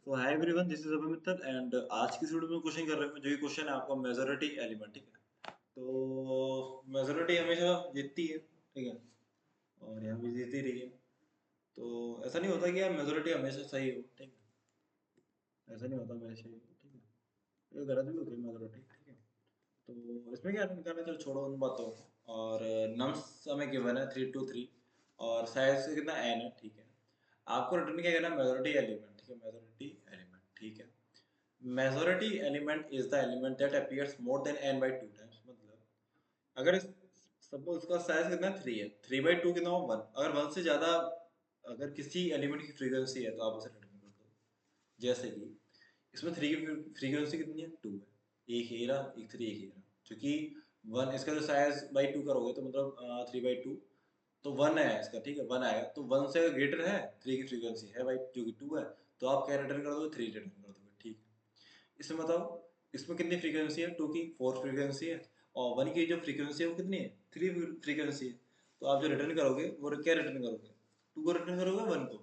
तो hi everyone, this is Abhay Mittal and आज की वीडियो में क्वेश्चन कर रहे हैं जो ये क्वेश्चन है आपका मेजॉरिटी एलिमेंट। ठीक है, तो मेजॉरिटी हमेशा जीतती है। ठीक है, और यहाँ भी जीतती रही है। तो ऐसा नहीं होता कि यार मेजॉरिटी हमेशा सही हो। ठीक है, ऐसा नहीं होता हमेशा ही। ठीक है, ये गलत भी होती है मेजॉरिटी। ठीक है, तो इसमें क्या निकालना, चलो छोड़ो उन बातों को। और नम्स हमें गिवन है 3 2 3 और साइज कितना n है। ठीक है, आपको रिटर्न क्या करना है, मेजॉरिटी एलिमेंट। ठीक है, मेजॉरिटी एलिमेंट। ठीक है, majority element is the element that appears more than n by 2 times। मतलब अगर सपोज इसका साइज कितना 3 है, 3/2 कितना हो 1। अगर 1 से ज्यादा अगर किसी एलिमेंट की फ्रीक्वेंसी है तो आप उसे रिटर्न कर दो। जैसे कि इसमें 3 की फ्रीक्वेंसी कितनी है, 2 है। एक हेरा एक 3 एक हेरा, क्योंकि 1 इसका जो साइज बाई 2 करोगे तो मतलब 3/2 तो 1 है इसका। ठीक है, 1 आएगा तो 1 से ग्रेटर है 3 की फ्रीक्वेंसी है भाई, जो कि 2 है। तो आप क्या रिटर्न कर दोगे, 3 रिटर्न कर दोगे। ठीक है, इसमें बताओ इसमें कितनी फ्रीक्वेंसी है, 2 की 4 फ्रीक्वेंसी है और 1 की जो फ्रीक्वेंसी है वो कितनी है, 3 फ्रीक्वेंसी है। तो आप जो रिटर्न करोगे वो क्या रिटर्न करोगे, 2 को रिटर्न करोगे, 1 को।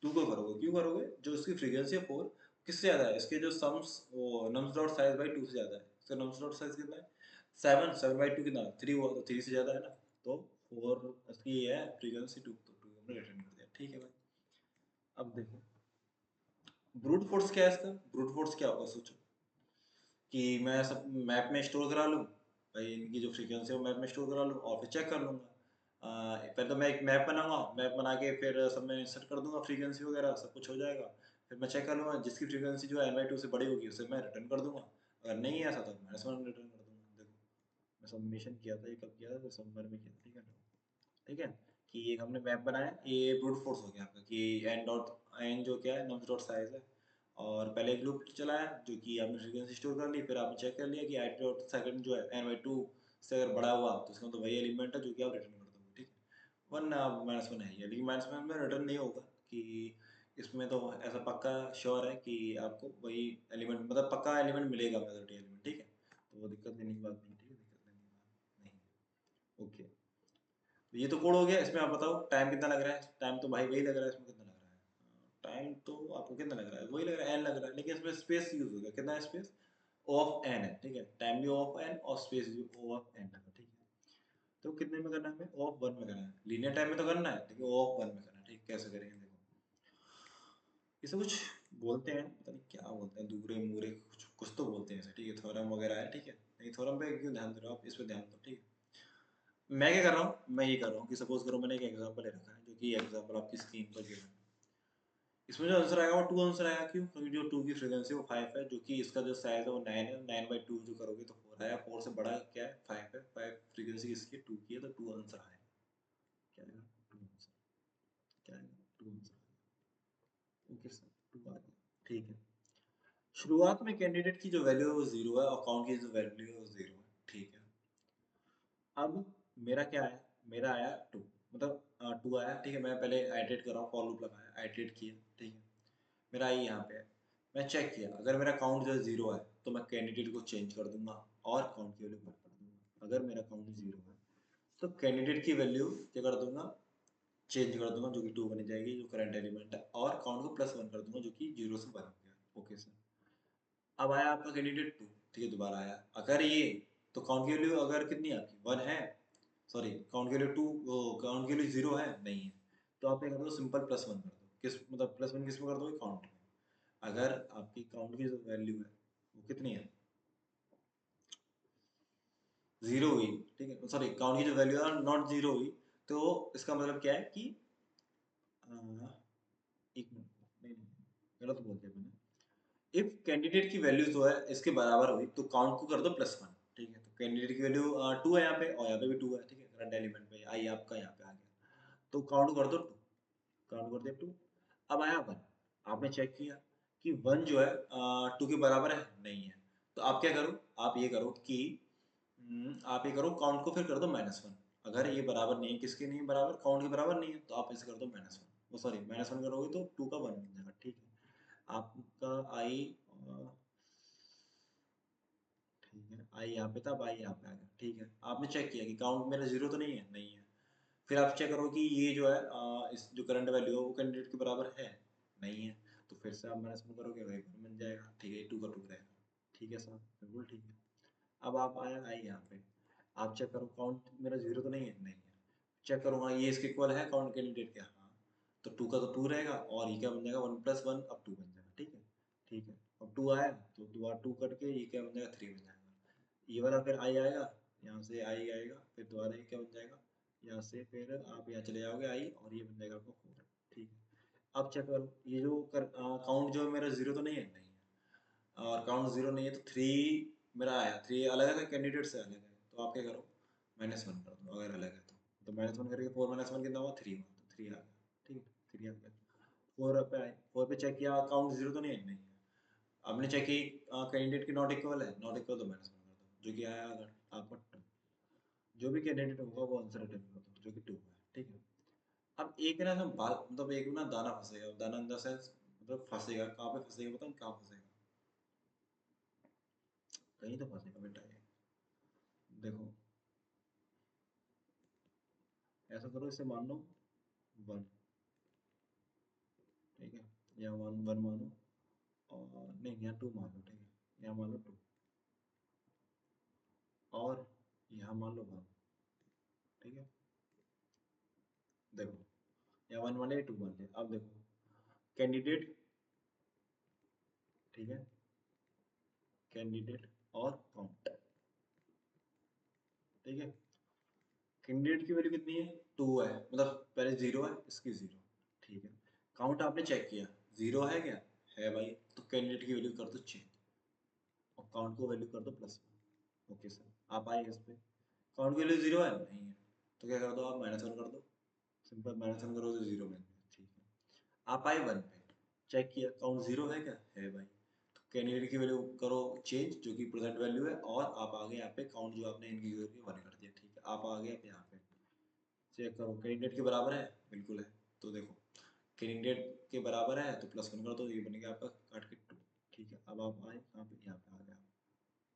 2 को करोगे, क्यों करोगे, जो इसकी फ्रीक्वेंसी है 4 किससे ज़्यादा है, इसके जो सम्स वो नम्स डॉट साइज बाई 2 से ज़्यादा है। इसका नम्स डॉट साइज कितना है, 7 7/2 कितना, 3 हुआ तो 3 से ज़्यादा है ना। तो 4 इसकी ये है फ्रीक्वेंसी 2, तो 2 हमने रिटर्न कर दिया। ठीक है भाई, अब देखो ब्रूट फोर्स क्या है इसका। ब्रूट फोर्स क्या होगा सोचो, कि मैं सब मैप में स्टोर करा लूँ भाई, इनकी जो फ्रीक्वेंसी है वो मैप में स्टोर करा लूँ और फिर चेक कर लूँगा। पहले तो मैं एक मैप बनाऊंगा, मैप बना के फिर सब में इंसर्ट कर दूंगा, फ्रीक्वेंसी वगैरह सब कुछ हो जाएगा। फिर मैं चेक कर लूँगा, जिसकी फ्रीक्वेंसी जो है n/2 से बड़ी होगी उसे मैं रिटर्न कर दूंगा। अगर नहीं है ऐसा तो -1 रिटर्न कर दूंगा। देखो मैं सबमिशन किया था, ये कब किया था, तो समर में किया था। ठीक है, ठीक है, कि एक हमने मैप बनाया, ये ब्रूट फोर्स हो गया आपका कि n जो क्या है, नम्स डॉट साइज है। और पहले एक लूप चलाया जो कि आपने फ्रीक्वेंसी स्टोर कर ली, फिर आपने चेक कर लिया कि आई डॉट सेकंड जो है n/2 से अगर बड़ा हुआ तो इसका तो वही एलिमेंट है जो कि आप रिटर्न कर दोगे। ठीक है, वरना -1 है ये, लेकिन -1 में रिटर्न नहीं होगा कि इसमें तो ऐसा पक्का श्योर है कि आपको वही एलिमेंट, मतलब पक्का एलिमेंट मिलेगा, मेजॉरिटी एलिमेंट। ठीक है, तो वो दिक्कत देने की बात नहीं। ठीक है, दिक्कत देने की बात नहीं। ओके, तो ये तो कोड हो गया। इसमें आप बताओ टाइम कितना लग रहा है। टाइम तो भाई वही लग रहा है, इसमें कितना लग रहा है, टाइम तो आपको कितना लग रहा है, वही लग रहा है, एन लग रहा है, लेकिन इसमें स्पेस यूज हो गया। कितना है स्पेस, ओ ऑफ एन है। ठीक है, टाइम भी ओ ऑफ एन और स्पेस भी ओ ऑफ एन है। ठीक है, तो कितने में करना है, हमें ओ ऑफ 1 में करना है। लीनियर टाइम में तो करना है लेकिन ओ ऑफ 1 में करना है। ठीक, कैसे करेंगे देखो, इसे कुछ बोलते हैं, पता नहीं क्या बोलते हैं, दूरे मूरे कुछ कुछ तो बोलते हैं इसे। ठीक है, थ्योरम वगैरह है। ठीक है, नहीं थ्योरम पे क्यों ध्यान दे रहे हो आप, इस पे ध्यान दो। ठीक है, मैं क्या कर रहा हूँ, मैं ये कर रहा हूँ कि सपोज करो मैंने एक एग्जांपल ले रखा है, जो कि एग्जांपल आपकी स्क्रीन पर गिवन है। इसमें जो आंसर आएगा वो 2 आंसर आएगा, क्यों, क्योंकि जो 2 की फ्रीक्वेंसी वो 5 है, जो कि इसका जो साइज है वो 9 है। 9/2 जो करोगे तो 4 आएगा, 4 से बड़ा क्या है, 5 है। 5 फ्रीक्वेंसी इसकी 2 की है, तो 2 आंसर आएगा। क्या आएगा, 2 आंसर। क्या आएगा, 2 आंसर। ओके सर, 2 आ गया। ठीक है, शुरुआत में कैंडिडेट की जो वैल्यू है वो 0 है और काउंट की जो वैल्यू है वो 0 है। ठीक है, अब मेरा क्या है, मेरा आया 2, मतलब 2 आया। ठीक है, मैं पहले आइटरेट कर रहा हूँ, फॉर लूप लगाया, आइटरेट किया। ठीक है, मेरा आई यहाँ पे है, मैं चेक किया, अगर मेरा काउंट जो है 0 है तो मैं कैंडिडेट को चेंज कर दूंगा और काउंट की वैल्यू बढ़ कर दूंगा। अगर मेरा काउंट 0 है तो कैंडिडेट की वैल्यू क्या कर दूंगा, चेंज कर दूंगा, जो कि 2 बनी जाएगी जो करंट एलिमेंट है, और काउंट को +1 कर दूंगा जो कि 0 से 1 हो गया। ओके सर, अब आया आपका कैंडिडेट 2। ठीक है, दोबारा आया, अगर ये, तो काउंट की वैल्यू अगर कितनी है आपकी 1 है, सॉरी काउंट के लिए 2, वो काउंट के लिए 0 है नहीं है, तो आप क्या कर दो, सिंपल +1 कर दो। किस मतलब +1 किस में कर दोगे, काउंट में। अगर आपकी काउंट की जो वैल्यू है वो कितनी है, 0 हुई। ठीक है, सॉरी काउंट की जो वैल्यू है नॉट 0 हुई, तो इसका मतलब क्या है कि एक मिनट, नहीं नहीं, गलत बोल दिया मैंने। इफ कैंडिडेट की वैल्यू जो है इसके बराबर हुई तो काउंट को कर दो +1। ठीक है, तो कैंडिडेट की वैल्यू 2 है यहाँ पे और यहाँ पे भी 2 है। ठीक है, करंट एलिमेंट पे आई आपका यहाँ पे आ गया, तो काउंट कर दो 2, काउंट कर दिया 2। अब आया 1, आपने चेक किया कि 1 जो है 2 के बराबर है नहीं है, तो आप क्या करो, आप ये करो कि आप ये करो, काउंट को फिर कर दो -1। अगर ये बराबर नहीं है, किसके नहीं बराबर, काउंट के बराबर नहीं है, तो आप ऐसे कर दो -1, वो सॉरी -1 करोगे तो 2 का 1 बन जाएगा। ठीक है, आपका आई, ठीक है, आई यहाँ पे था, अब आई यहाँ पे आ गया। ठीक है, आपने चेक किया कि काउंट मेरा 0 तो नहीं है, नहीं है। फिर आप चेक करो कि ये जो है इस जो करंट वैल्यू है वो कैंडिडेट के बराबर है नहीं है, तो फिर से आप -1 करोगे वही 1 बन जाएगा, ठीक है, 2 का 2 रहेगा, ठीक है सर, बिल्कुल ठीक है। अब आप आए आई यहाँ पे, आप चेक करो काउंट मेरा 0 तो नहीं है, नहीं है, चेक करूँगा ये इसके इक्वल है काउंट कैंडिडेट के, हाँ, तो 2 का तो 2 रहेगा और ये क्या बन जाएगा 1 + 1 अब 2 बन जाएगा, ठीक है, ठीक है। अब 2 आया तो 2 और 2 कट के ये क्या बन जाएगा 3 बन जाएगा, ये वाला फिर आई आएगा, यहाँ से आई आएगा, फिर दोबारा ये क्या बन जाएगा, यहाँ से फिर आप यहाँ चले जाओगे आई और ये बन जाएगा आपका 4, ठीक है। अब चेक करो ये जो काउंट जो मेरा 0 तो नहीं है, नहीं है, और काउंट 0 नहीं है तो 3 मेरा आया, 3 अलग है कैंडिडेट से अलग है, तो आप क्या करो -1 कर दो अगर अलग है तो -1 करके 4 - 1 कितना हुआ 3 हुआ, तो 3 आ गया, ठीक है, 3 आ गया। 4 पे आए, 4 पे चेक किया काउंट 0 तो नहीं है, नहीं है, आपने चेक की कैंडिडेट की नॉट इक्वल है, नॉट इक्वल तो -1 कर दो, जो कि आया अगर आपका 2, जो भी कैंडिडेट होगा वो आंसर अटेम्प्ट कर दो, जो कि 2 है, ठीक है। अब एक ना ना बाल मतलब एक ना दाना फंसेगा, दाना इन द सेंस मतलब फंसेगा, कहाँ पे फंसेगा बताओ, कहाँ फंसेगा, कहीं तो फंसेगा बेटा ये, देखो ऐसा करो, इसे मान लो 1, ठीक है, या 1 मानो, और नहीं यहाँ 2 मान लो, ठीक है, यहाँ मान लो 2 और यहाँ मान लो 1, ठीक है, देखो यहाँ 1 मान लिया 2 मान लिया, अब देखो कैंडिडेट, ठीक है, कैंडिडेट और काउंट, ठीक है, कैंडिडेट की वैल्यू कितनी है 2 है, मतलब पहले 0 है इसकी 0, ठीक है, काउंट आपने चेक किया 0 है क्या, है भाई, तो कैंडिडेट की वैल्यू कर दो चेंज और काउंट को वैल्यू कर दो +1, ओके सर, आप आए इस पे, काउंट की वैल्यू 0 है नहीं है, तो क्या कर दो आप -1 कर दो, सिंपल -1 करो तो 0 बन गया, ठीक है। आप आए 1 पे, चेक किया काउंट 0 है क्या, है भाई, तो कैंडिडेट की वैल्यू करो चेंज जो कि प्रेजेंट वैल्यू है, और आप आगे यहाँ पे काउंट जो आपने इनकी करके 1 कर दिया, ठीक है, आप आ गए यहाँ पे, चेक करो कैंडिडेट के बराबर है, बिल्कुल है, तो देखो कैंडिडेट के बराबर है तो +1 कर दो, ये बनेगा आपका काट के 2, ठीक है। अब आप आए यहाँ पे, यहाँ पे आ गया,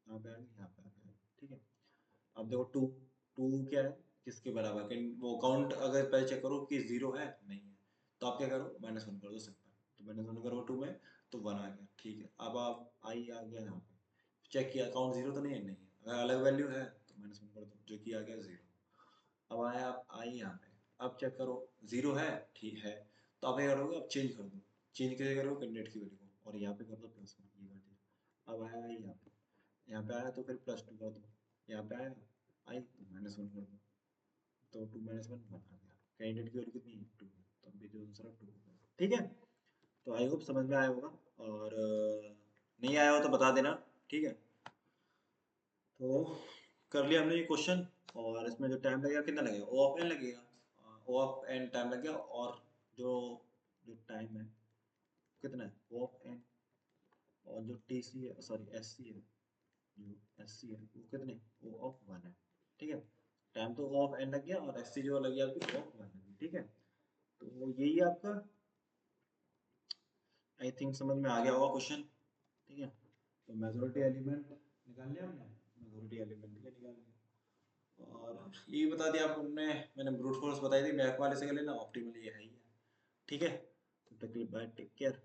यहाँ पे आ गए, यहाँ पे आ गए, ठीक है। अब देखो 2, 2 क्या है किसके बराबर, वो काउंट अगर पहले चेक करो कि 0 है नहीं है, तो आप क्या करो -1 कर दो सिंपल, तो -1 करो 2 में तो 1 आ गया, ठीक है। अब आप आई आ गया यहाँ पे, चेक किया काउंट 0 तो नहीं है, नहीं है, अगर अलग वैल्यू है तो -1 कर दो, जो कि आ गया 0। अब आया आप आई यहाँ पे, अब चेक करो 0 है, ठीक है, तो आप क्या करोगे, अब चेंज कर दो, चेंज कैसे करोगे कैंडिडेट की वैल्यू को, और यहाँ पे कर दो +1, ये कर दिया। अब आया आई यहाँ पे आया तो फिर +2 कर दो, यहाँ पे आया आई तो -1 कर दो, तो 2 - 1 1 आ गया, कैंडिडेट की वैल्यू कितनी है 2, तो अभी जो आंसर है 2 होगा, ठीक है। तो आई होप समझ में आया होगा, और नहीं आया हो तो बता देना, ठीक है। तो कर लिया हमने ये क्वेश्चन, और इसमें जो टाइम लगेगा कितना लगेगा, ओ ऑफ एन लगेगा, ओ ऑफ एन टाइम लग गया, और जो जो टाइम है कितना है ओ ऑफ एन, और जो टी सी है सॉरी एस सी है, जो एस सी है वो कितने ओ ऑफ 1 है, ठीक है। टाइम तो ओ ऑफ एन लग गया, और एस सी जो लग गया आपकी ओ ऑफ 1 लगी, ठीक है। तो यही आपका आई थिंक समझ में आ गया होगा क्वेश्चन, ठीक है। तो मेजॉरिटी एलिमेंट निकाल लिया हमने, मेजॉरिटी एलिमेंट ठीक है निकाल लिया, और ये भी बता दिया आपको मैंने ब्रूट फोर्स बताई थी, मैथ वाले से कर लेना, ऑप्टिमल ये है ही है, ठीक है। तो बाय, टेक केयर।